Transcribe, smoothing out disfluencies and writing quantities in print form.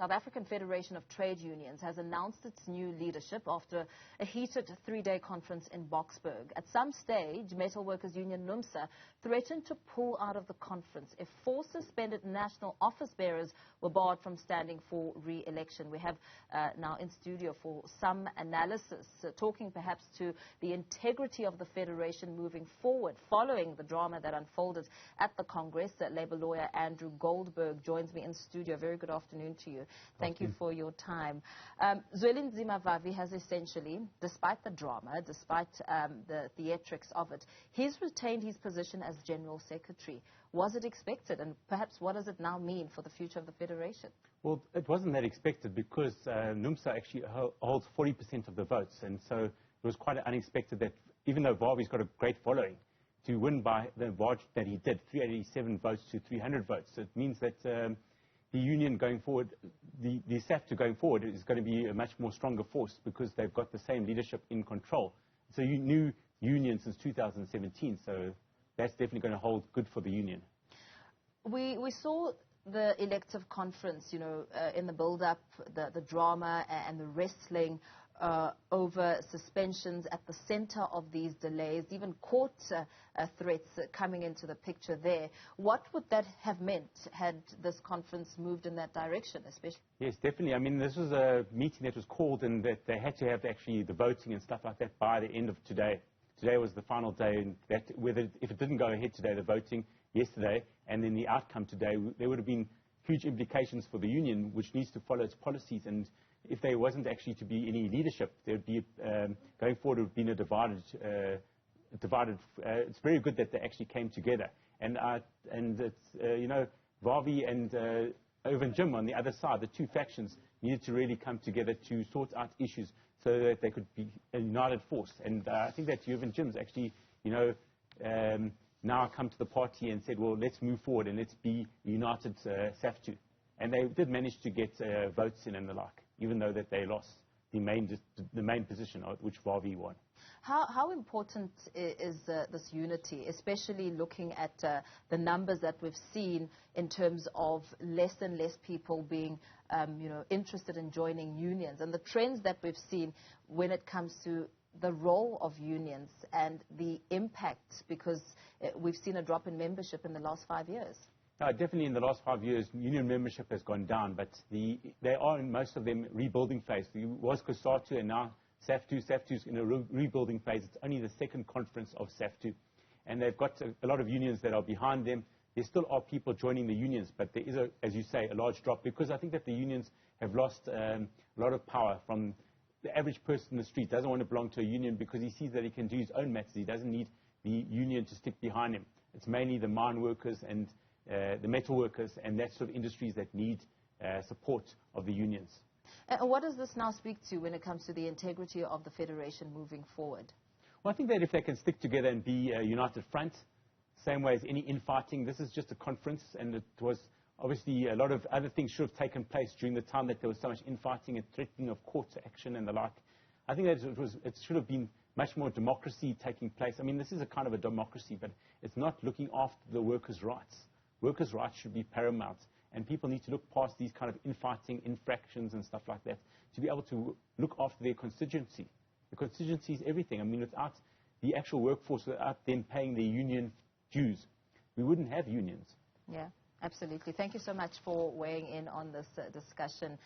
South African Federation of Trade Unions has announced its new leadership after a heated three-day conference in Boksburg. At some stage, Metalworkers Union NUMSA threatened to pull out of the conference if four suspended national office bearers were barred from standing for re-election. We have now in studio for some analysis, talking perhaps to the integrity of the Federation moving forward following the drama that unfolded at the Congress. Labour lawyer Andrew Goldberg joins me in studio. Very good afternoon to you. Thank you for your time. Zwelinzima Vavi has essentially, despite the drama, despite the theatrics of it, he's retained his position as General Secretary. Was it expected? And perhaps what does it now mean for the future of the Federation? Well, it wasn't that expected because NUMSA actually holds 40% of the votes. And so it was quite unexpected that even though Vavi's got a great following, to win by the margin that he did, 387 votes to 300 votes. So it means that the union going forward, the SAFTU going forward is going to be a much more stronger force because they've got the same leadership in control. So you new union since 2017, so that's definitely going to hold good for the union. We saw the elective conference, you know, in the build-up, the drama and the wrestling over suspensions at the center of these delays, even court threats coming into the picture there. What would that have meant had this conference moved in that direction, especially? Yes, definitely. I mean, this was a meeting that was called and that they had to have actually the voting and stuff like that by the end of today. Today was the final day, and that if it didn't go ahead today, the voting yesterday, and then the outcome today, there would have been huge implications for the union, which needs to follow its policies. And if there wasn't actually to be any leadership, there would be, going forward, it would have been a divided. It's very good that they actually came together. And it's, you know, Vavi and Irvin Jim on the other side, the two factions, needed to really come together to sort out issues so that they could be a united force. And I think that Irvin Jim's actually, you know, now come to the party and said, well, let's move forward and let's be united SAFTU. And they did manage to get votes in and the like, even though that they lost the main position, which Vavi won. How important is this unity, especially looking at the numbers that we've seen in terms of less and less people being you know, interested in joining unions, and the trends that we've seen when it comes to the role of unions and the impact, because we've seen a drop in membership in the last 5 years. Definitely in the last 5 years, union membership has gone down, but they are in most of them rebuilding phase. There was COSATU and now SAFTU. SAFTU's in a rebuilding phase. It's only the second conference of SAFTU. And they've got a lot of unions that are behind them. There still are people joining the unions, but there is, as you say, a large drop, because I think that the unions have lost a lot of power from the average person in the street. Doesn't want to belong to a union because he sees that he can do his own matters. He doesn't need the union to stick behind him. It's mainly the mine workers and the metal workers and that sort of industries that need support of the unions. And what does this now speak to when it comes to the integrity of the Federation moving forward? Well, I think that if they can stick together and be a united front, same way as any infighting, this is just a conference, and it was obviously a lot of other things should have taken place during the time that there was so much infighting and threatening of court action and the like. I think that it should have been much more democracy taking place. I mean, this is a kind of a democracy, but it's not looking after the workers' rights. Workers' rights should be paramount, and people need to look past these kind of infighting, infractions and stuff like that to be able to look after their constituency. The constituency is everything. I mean, without the actual workforce, without them paying their union dues, we wouldn't have unions. Yeah, absolutely. Thank you so much for weighing in on this discussion.